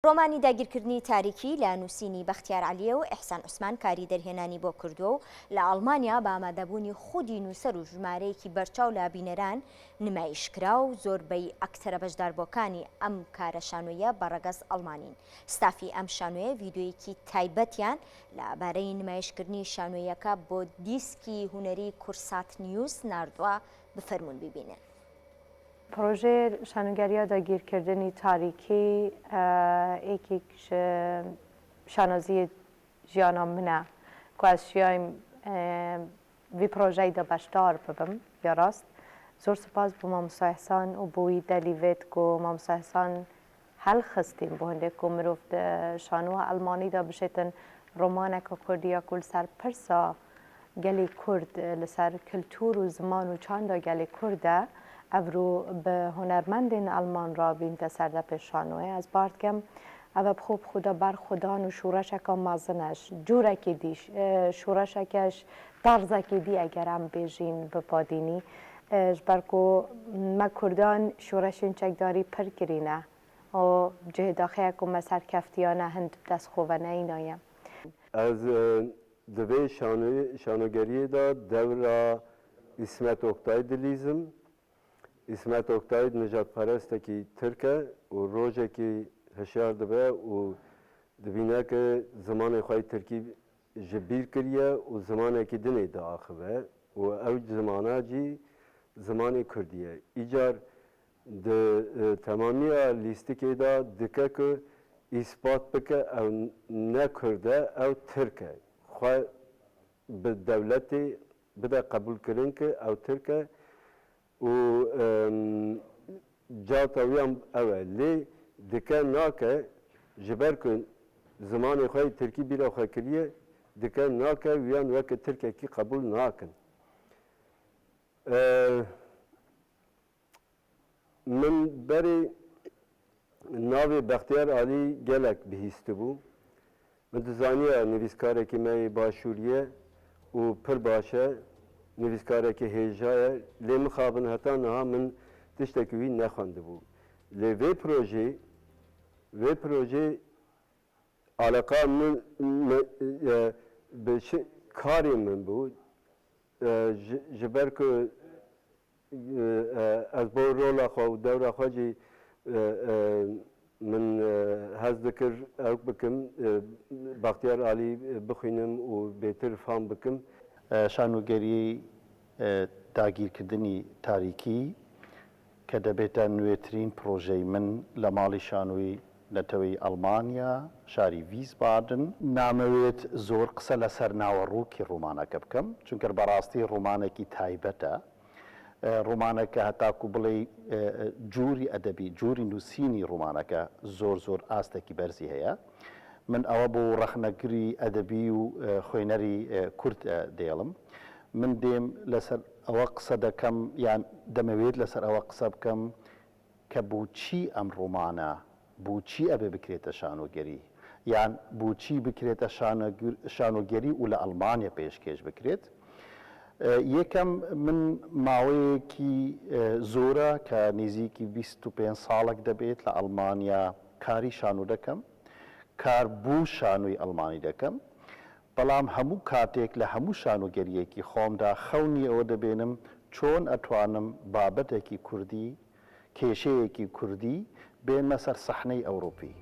ڕۆمانی داگیرکردنی تاریکی لە نووسینی بەختیار عەلیە و ئیحسان عوسمان کاری دەرهێنانی بۆ کردووە و لە ئەڵمانیا بە ئامادەبوونی خودی نووسەر و ژمارەیەکی بەرچاو لە بینەران نمایشکرا و زۆربەی ئەکتەرە بەشداربووەکانی ئەم کارە شانۆیە بەڕەگەز ئەڵمانین. ستافی ئەم شانۆیە ڤیدیۆیەکی تایبەتیان لەبارەی نمایشکردنی شانۆیەکە بۆ دیسکی هونەری کورسات نیوز ناردووە، بفەرمونون ببینن. پروژه شانۆگەریە داگیرکردنی تاریکی یەکێک شانۆزی ژیانە منە کو ez ژیایم vî projeyê de beşdar bibim ya rast. Zor spas bû Mamosta Ehsan û bû wî delîvêt ku Mamosta Ehsan helxistîn bû hindê ku mirov di şanoya Almanî de bişêtin romaneka Kurdî ya ku li ser pirsa gelê Kurd li ser kultur û ziman û çanda gelê Kurd e ev rû bi hunermendên Alman re bînte serdepê şanoyê. Ez bar dikim ev e bi xwe bi xwe de berxwedan û şûreşeka mezin e cûrekê dî şûreşekeş tarzekê dî eger em bêjîn bi padînî ji ber ku me Kurdan şûreşên çekdarî pir girîn e û cihê daxeya ku me serkeftiyane hin destxoveneyî ye. Ez di vê şanogeriyê de dewra İsmet Oktay dilîzim. İsmet Oktay nijadperestekî Tirk e û rojekî hişyar dibe û dibîne ki zimanê xwe Tirkî ji bîr kiriye û zimanekî dinê diaxive û ew zimana cî zimanê Kurdî ye. Îcar di temamiya lîstikê de dike ku îspat bike ew ne Kurd e ew Tirk e. Xwe bi dewletê bide qebûlkirin ki ew Tirk e û cata wiyan ew e lê dike nake ji ber ku zimanê xwe Tirkî bîra xwe kiriye dike nake wiyan weke Tirkekî qebûl nakin. Min berê navê Bextiyar Alî gelek bihîstibû. Min dizaniye nivîskarekî me yê başûrî ye û pir baş e. Nivîskarekî hêja ye lê mixabin heta niha min tiştekî wî nexwendibû. Lê vê projê aleqa min bi karê min bû ji ber ku ez bo rola xwe û dewra xwe cî min hez dikir ew bikim Bextiyar Alî bixwînim û bêtir fam bikim. شانۆگەری داگیرکردنی تاریکی کە دەبێتە نوێترین پرۆژەی من لە ماڵی شانۆی نەتەوەی ئەڵمانیا شاری ویسبادن. نامەوێت زۆر قسە لەسەر ناوەڕووکی ڕۆمانەکە بکەم چونکە بەڕاستی ڕۆمانێکی تایبەتە. ڕۆمانەکە هەتاکو بڵێ جووری ئەدەبی جووری نووسینی ڕۆمانەکە زۆر ئاستێکی بەرزی هەیە. من ئەوە بۆ ڕەخنەگری ئەدەبی و خوێنەری کورد دێڵم. من دێم لەسەر ئەوە قسە دەکەم یان دەمەوێت لەسەر ئەوە قسە بکەم کە بۆچی ئەم ڕۆمانە بۆچی ئەبێ بکرێتە شانۆگەری یان بۆچی بکرێتە شانۆگەری و لە ئەڵمانیا پێشکەش بکرێت. یەکەم من ماوەیەکی زۆرە کە نزیکی 25 ساڵێک دەبێت لە ئەڵمانیا کاری شانۆ دەکەم. کار بوو شانۆی ئەڵمانی دەکەم بەڵام هەموو کاتێک لە هەموو شانۆگەریەکی خۆمدا خەونی ئەوە دەبێنم چۆن ئەتوانم بابەتێکی کوردی کێشەیەکی کوردی بێنمە سەر سەحنەی ئەوروپی.